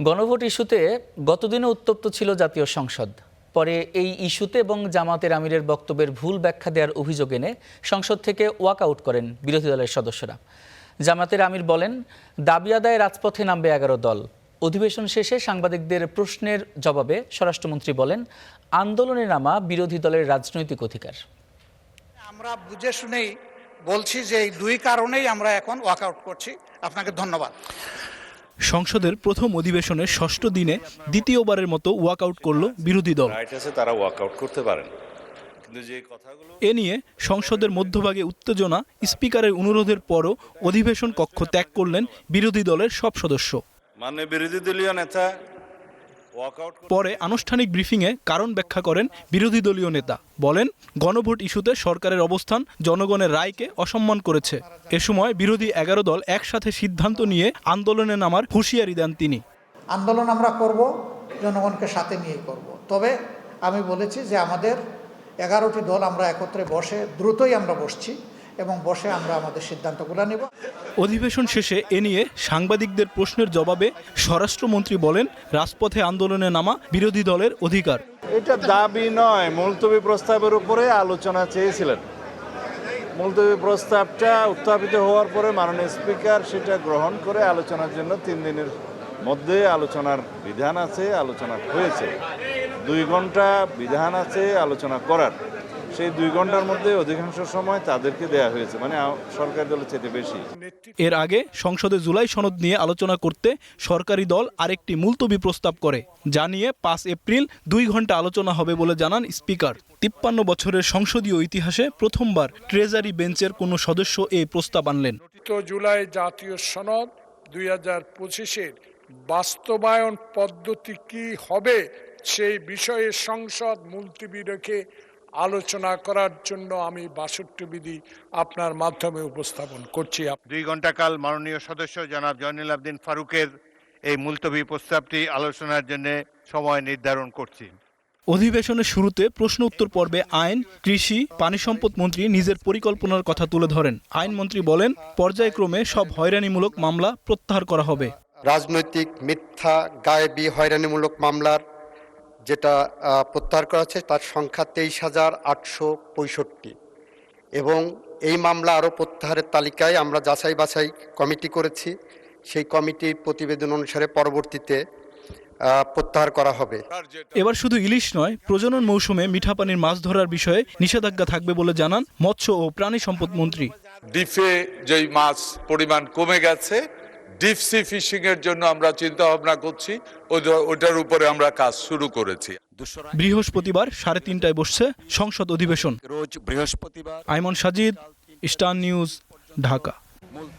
গণভোট ইস্যুতে গতদিনও উত্তপ্ত ছিল জাতীয় সংসদ। পরে এই ইস্যুতে এবং জামাতের আমিরের বক্তব্যের ভুল ব্যাখ্যা দেওয়ার অভিযোগ এনে সংসদ থেকে ওয়াকআউট করেন বিরোধী দলের সদস্যরা। জামাতের আমির বলেন, দাবি আদায়ে রাজপথে নামবে 11 দল। অধিবেশন শেষে সাংবাদিকদের প্রশ্নের জবাবে স্বরাষ্ট্রমন্ত্রী বলেন, আন্দোলনে নামা বিরোধী দলের রাজনৈতিক অধিকার। আমরা বুঝে শুনেই বলছি যে এই দুই কারণেই আমরা এখন ওয়াকআউট করছি। আপনাকে ধন্যবাদ। সংসদের প্রথম অধিবেশনের ষষ্ঠ দিনে দ্বিতীয়বারের মতো ওয়াকআউট করল বিরোধী দল। তারা ওয়াকআউট করতে পারেন, কিন্তু যে কথাগুলো এ নিয়ে সংসদের মধ্যভাগে উত্তেজনা। স্পিকারের অনুরোধের পরও অধিবেশন কক্ষ ত্যাগ করলেন বিরোধী দলের সব সদস্য। মাননীয় বিরোধী দলীয় নেতা পরে আনুষ্ঠানিক ব্রিফিংয়ে কারণ ব্যাখ্যা করেন বিরোধী দলীয় নেতা। বলেন, গণভোট ইস্যুতে সরকারের অবস্থান জনগণের রায়কে অসম্মান করেছে। এ সময় বিরোধী 11 দল একসাথে সিদ্ধান্ত নিয়ে আন্দোলনে নামার হুঁশিয়ারি দেন তিনি। আন্দোলন আমরা করব, জনগণকে সাথে নিয়ে করব। তবে আমি বলেছি যে আমাদের 11টি দল আমরা একত্রে বসে দ্রুতই আমরা বসছি এবং বসে আমরা আমাদের সিদ্ধান্তগুলো নেব। অধিবেশন শেষে এ নিয়ে সাংবাদিকদের প্রশ্নের জবাবে স্বরাষ্ট্রমন্ত্রী বলেন, রাজপথে আন্দোলনে নামা বিরোধী দলের অধিকার। এটা দাবি নয়, মুলতবি প্রস্তাবের উপরে আলোচনা চেয়েছিলেন। মুলতবি প্রস্তাবটা উত্থাপিত হওয়ার পরে মাননীয় স্পিকার সেটা গ্রহণ করে আলোচনার জন্য 3 দিনের মধ্যে আলোচনার বিধান আছে, আলোচনা হয়েছে। 2 ঘন্টা বিধান আছে আলোচনা করার। সেই 2 ঘন্টার মধ্যে অধিকাংশ সময় তাদেরকে দেয়া হয়েছে, মানে সরকারি দলের চেয়ে বেশি। এর আগে সংসদে জুলাই সনদ নিয়ে আলোচনা করতে সরকারি দল আরেকটি মুলতবি প্রস্তাব করে, যা নিয়ে 5 এপ্রিল 2 ঘন্টা আলোচনা হবে বলে জানান স্পিকার। 53 বছরের সংসদীয় ইতিহাসে প্রথমবার ট্রেজারি বেঞ্চের কোনো সদস্য এই প্রস্তাব আনলেন। জুলাই জাতীয় সনদ 2025-এর বাস্তবায়ন পদ্ধতি কি হবে সেই বিষয়ে সংসদ মুলতবি রেখে আলোচনা করার জন্য আমি 62 বিধি আপনার মাধ্যমে উপস্থাপন করছি। 2 ঘন্টা কাল মাননীয় সদস্য জনাব জয়নুল আবদিন ফারুকের এই মুলতবি প্রস্তাবটি আলোচনার জন্য সময় নির্ধারণ করছি। অধিবেশনের শুরুতে প্রশ্ন উত্তর পর্বে আইন, কৃষি, পানি সম্পদ মন্ত্রী নিজের পরিকল্পনার কথা তুলে ধরেন। আইনমন্ত্রী বলেন, পর্যায়ক্রমে সব হয়রানিমূলক মামলা প্রত্যাহার করা হবে। রাজনৈতিক মিথ্যা গায়েবী হয়রানিমূলক মামলার যেটা প্রত্যাহার করা হচ্ছে তার সংখ্যা 23,865 এবং এই মামলা আরও প্রত্যাহারের তালিকায় আমরা যাচাই বাছাই কমিটি করেছি। সেই কমিটির প্রতিবেদন অনুসারে পরবর্তীতে প্রত্যাহার করা হবে। এবার শুধু ইলিশ নয়, প্রজনন মৌসুমে মিঠা পানির মাছ ধরার বিষয়ে নিষেধাজ্ঞা থাকবে বলে জানান মৎস্য ও প্রাণী সম্পদ মন্ত্রী। ডিপে যেই মাছ পরিমাণ কমে গেছে, ডিপ সি ফিশিং এর জন্য আমরা চিন্তা ভাবনা করছি, ওটার উপরে আমরা কাজ শুরু করেছি। বৃহস্পতিবার 3:30টায় বসছে সংসদ অধিবেশন। রোজ বৃহস্পতিবার। আইমন সাজিদ, স্টার নিউজ, ঢাকা।